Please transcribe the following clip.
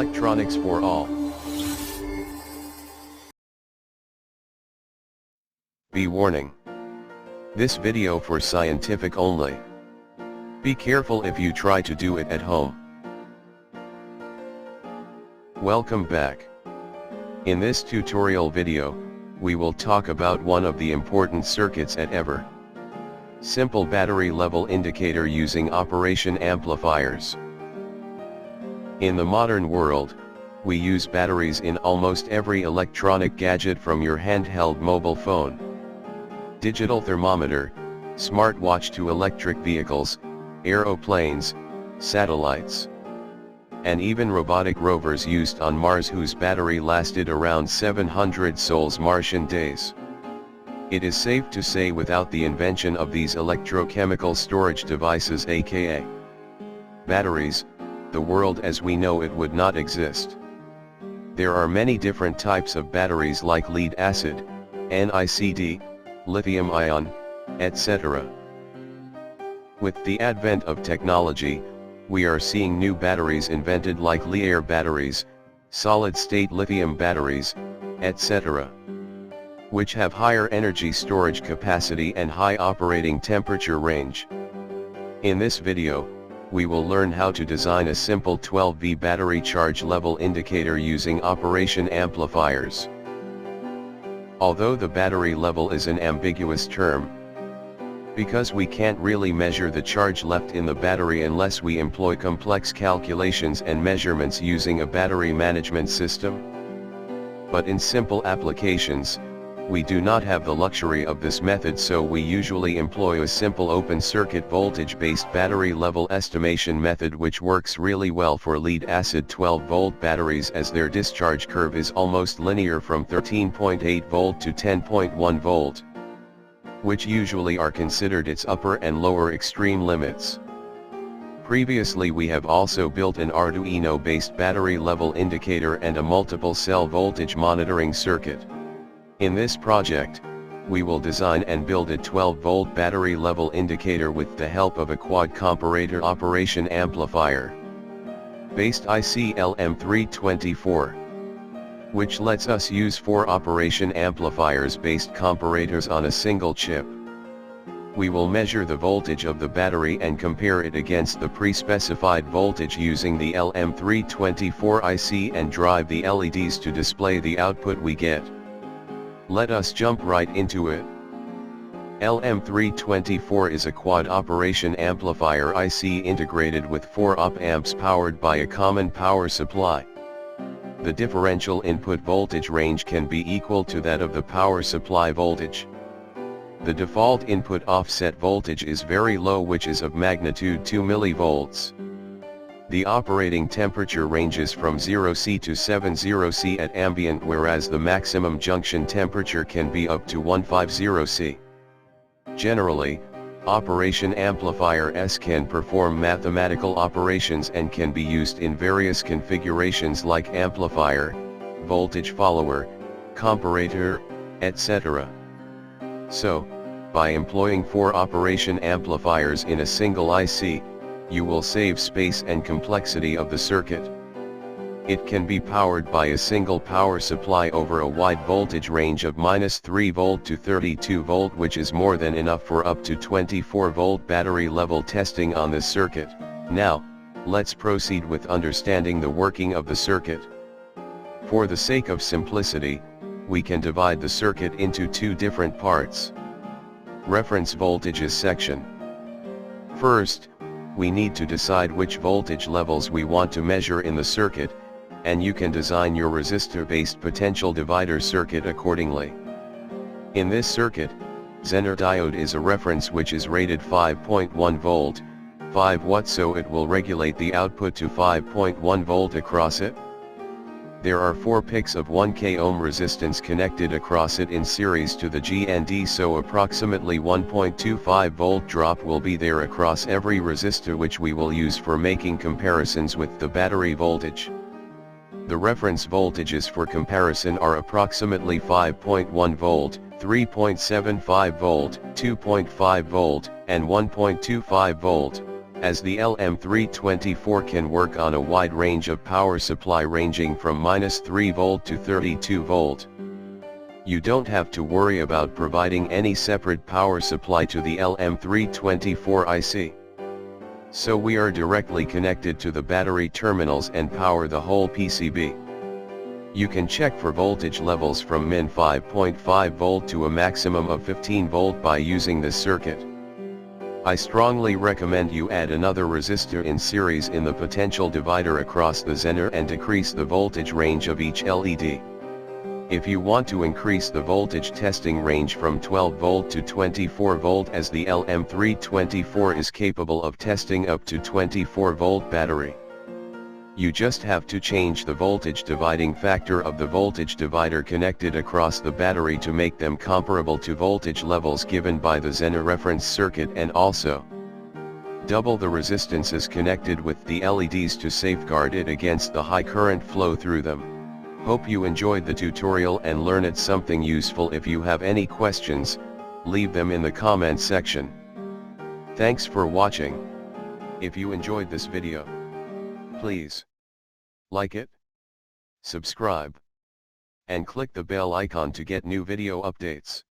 Electronics for all. Be warning. This video for scientific only. Be careful if you try to do it at home. Welcome back. In this tutorial video, we will talk about one of the important circuits at ever. Simple battery level indicator using operation amplifiers. In the modern world, we use batteries in almost every electronic gadget from your handheld mobile phone, digital thermometer, smartwatch to electric vehicles, aeroplanes, satellites, and even robotic rovers used on Mars whose battery lasted around 700 sols Martian days. It is safe to say without the invention of these electrochemical storage devices aka batteries, the world as we know it would not exist. There are many different types of batteries like lead acid, NiCd, lithium-ion, etc. With the advent of technology, we are seeing new batteries invented like Li-air batteries, solid-state lithium batteries, etc. which have higher energy storage capacity and high operating temperature range. In this video, we will learn how to design a simple 12V battery charge level indicator using operation amplifiers. Although the battery level is an ambiguous term, because we can't really measure the charge left in the battery unless we employ complex calculations and measurements using a battery management system. But in simple applications, we do not have the luxury of this method, so we usually employ a simple open circuit voltage based battery level estimation method which works really well for lead acid 12-volt batteries as their discharge curve is almost linear from 13.8 volt to 10.1 volt, which usually are considered its upper and lower extreme limits. Previously we have also built an Arduino-based battery level indicator and a multiple cell voltage monitoring circuit. In this project, we will design and build a 12-volt battery level indicator with the help of a quad comparator operation amplifier based IC LM3914, which lets us use 4 operation amplifiers based comparators on a single chip. We will measure the voltage of the battery and compare it against the pre-specified voltage using the LM3914 IC and drive the LEDs to display the output we get. Let us jump right into it. LM3914 is a quad operation amplifier IC integrated with 4 op-amps powered by a common power supply. The differential input voltage range can be equal to that of the power supply voltage. The default input offset voltage is very low, which is of magnitude 2 mV. The operating temperature ranges from 0°C to 70°C at ambient, whereas the maximum junction temperature can be up to 150°C. Generally, operation amplifiers can perform mathematical operations and can be used in various configurations like amplifier, voltage follower, comparator, etc. So, by employing 4 operation amplifiers in a single IC, you will save space and complexity of the circuit. It can be powered by a single power supply over a wide voltage range of -3 volt to 32 volt, which is more than enough for up to 24 volt battery level testing on this circuit. Now, let's proceed with understanding the working of the circuit. For the sake of simplicity, we can divide the circuit into 2 different parts. Reference voltages section. First, we need to decide which voltage levels we want to measure in the circuit, and you can design your resistor-based potential divider circuit accordingly. In this circuit, Zener diode is a reference which is rated 5.1 volt, 5 watts, so it will regulate the output to 5.1 volt across it. There are 4 picks of 1 k ohm resistance connected across it in series to the GND, so approximately 1.25 volt drop will be there across every resistor, which we will use for making comparisons with the battery voltage. The reference voltages for comparison are approximately 5.1 volt, 3.75 volt, 2.5 volt, and 1.25 volt, as the LM3914 can work on a wide range of power supply ranging from -3V to 32V. You don't have to worry about providing any separate power supply to the LM3914 IC. So we are directly connected to the battery terminals and power the whole PCB. You can check for voltage levels from min 5.5V to a maximum of 15V by using this circuit. I strongly recommend you add another resistor in series in the potential divider across the Zener and decrease the voltage range of each LED. If you want to increase the voltage testing range from 12V to 24V, as the LM3914 is capable of testing up to 24V battery, you just have to change the voltage dividing factor of the voltage divider connected across the battery to make them comparable to voltage levels given by the Zener reference circuit, and also double the resistances connected with the LEDs to safeguard it against the high current flow through them. Hope you enjoyed the tutorial and learned something useful. If you have any questions, leave them in the comment section. Thanks for watching. If you enjoyed this video, please like it, subscribe, and click the bell icon to get new video updates.